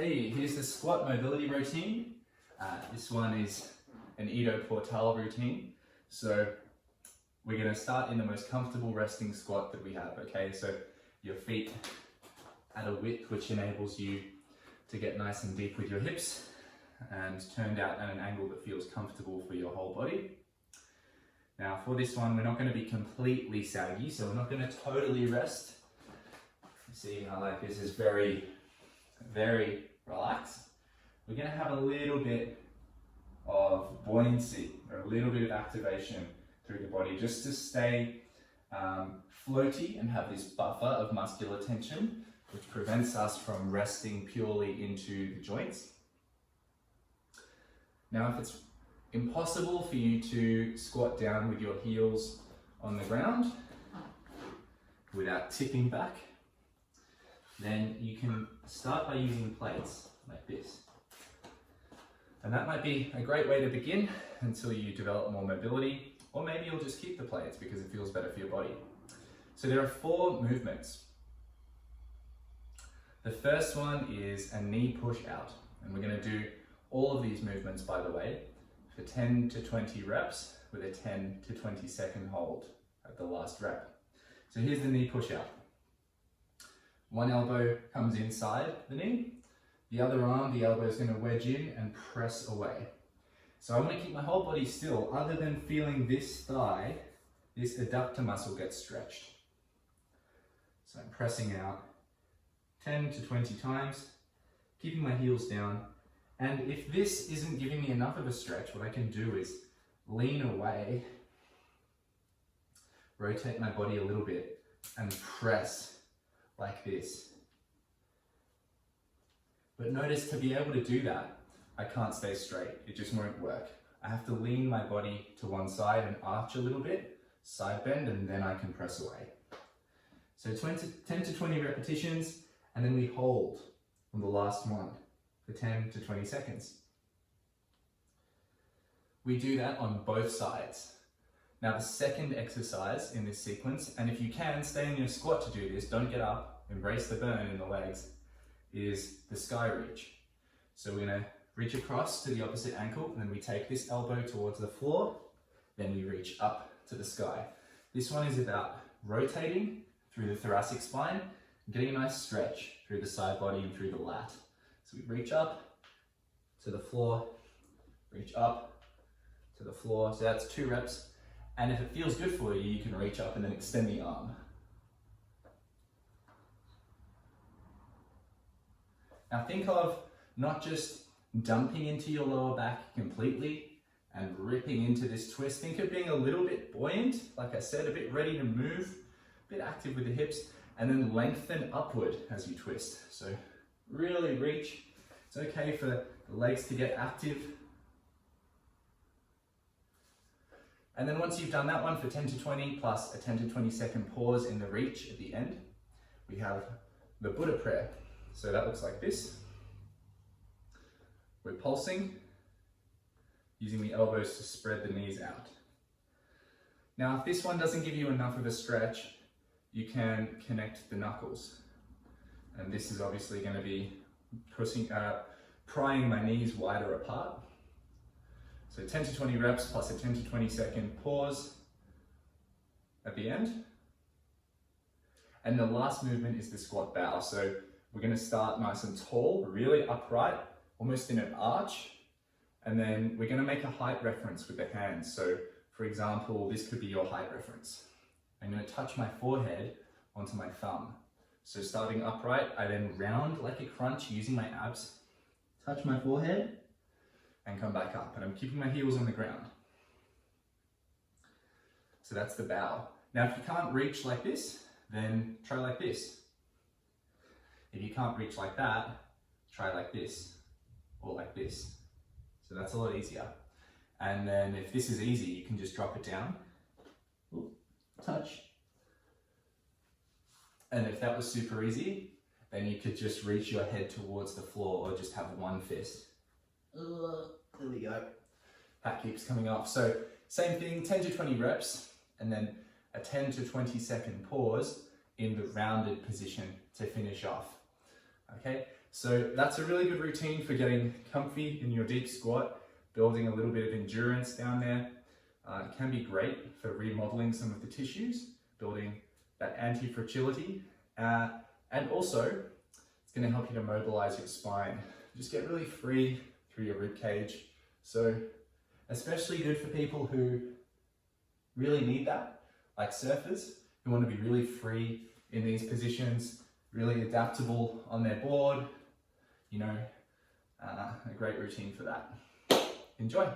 Hey, here's the squat mobility routine. This one is an Ido Portal routine. So we're going to start in the most comfortable resting squat that we have, okay? So your feet at a width which enables you to get nice and deep with your hips and turned out at an angle that feels comfortable for your whole body. Now for this one, we're not going to be completely saggy, so we're not going to totally rest. See how like this is very relaxed. We're going to have a little bit of buoyancy or a little bit of activation through the body just to stay floaty and have this buffer of muscular tension which prevents us from resting purely into the joints. Now if it's impossible for you to squat down with your heels on the ground without tipping back, then you can start by using plates like this. And that might be a great way to begin until you develop more mobility, or maybe you'll just keep the plates because it feels better for your body. So there are 4 movements. The first one is a knee push out, and we're going to do all of these movements, by the way, for 10 to 20 reps with a 10 to 20 second hold at the last rep. So here's the knee push out. One elbow comes inside the knee, the other arm, the elbow is going to wedge in and press away. So I want to keep my whole body still. Other than feeling this thigh, this adductor muscle gets stretched. So I'm pressing out 10 to 20 times, keeping my heels down. And if this isn't giving me enough of a stretch, what I can do is lean away, rotate my body a little bit, and press like this. But notice, to be able to do that, I can't stay straight. It just won't work. I have to lean my body to one side and arch a little bit, side bend, and then I can press away. So 10 to 20 repetitions, and then we hold on the last one for 10 to 20 seconds. We do that on both sides. Now the second exercise in this sequence, and if you can, stay in your squat to do this, don't get up, embrace the burn in the legs, is the sky reach. So we're going to reach across to the opposite ankle, and then we take this elbow towards the floor, then we reach up to the sky. This one is about rotating through the thoracic spine, and getting a nice stretch through the side body and through the lat. So we reach up to the floor, reach up to the floor, so that's 2 reps. And if it feels good for you, you can reach up and then extend the arm. Now think of not just dumping into your lower back completely and ripping into this twist. Think of being a little bit buoyant, like I said, a bit ready to move, a bit active with the hips, and then lengthen upward as you twist. So really reach. It's okay for the legs to get active. And then once you've done that one for 10 to 20 plus a 10 to 20 second pause in the reach at the end, we have the Buddha prayer. So that looks like this. We're pulsing, using the elbows to spread the knees out. Now, if this one doesn't give you enough of a stretch, you can connect the knuckles. And this is obviously going to be prying my knees wider apart. So 10 to 20 reps plus a 10 to 20 second pause at the end. And the last movement is the squat bow. So we're going to start nice and tall, really upright, almost in an arch. And then we're going to make a height reference with the hands. So for example, this could be your height reference. I'm going to touch my forehead onto my thumb. So starting upright, I then round like a crunch using my abs, touch my forehead, and come back up. And I'm keeping my heels on the ground. So that's the bow. Now, if you can't reach like this, then try like this. If you can't reach like that, try like this, or like this. So that's a lot easier. And then if this is easy, you can just drop it down, touch. And if that was super easy, then you could just reach your head towards the floor or just have one fist. There we go. That keeps coming off. So same thing, 10 to 20 reps, and then a 10 to 20 second pause in the rounded position to finish off. Okay, So that's a really good routine for getting comfy in your deep squat, building a little bit of endurance down there. It can be great for remodeling some of the tissues, building that anti-fragility, and also it's going to help you to mobilize your spine. Just get really free through your rib cage. So especially good for people who really need that, like surfers, who want to be really free in these positions, really adaptable on their board, you know, a great routine for that. Enjoy.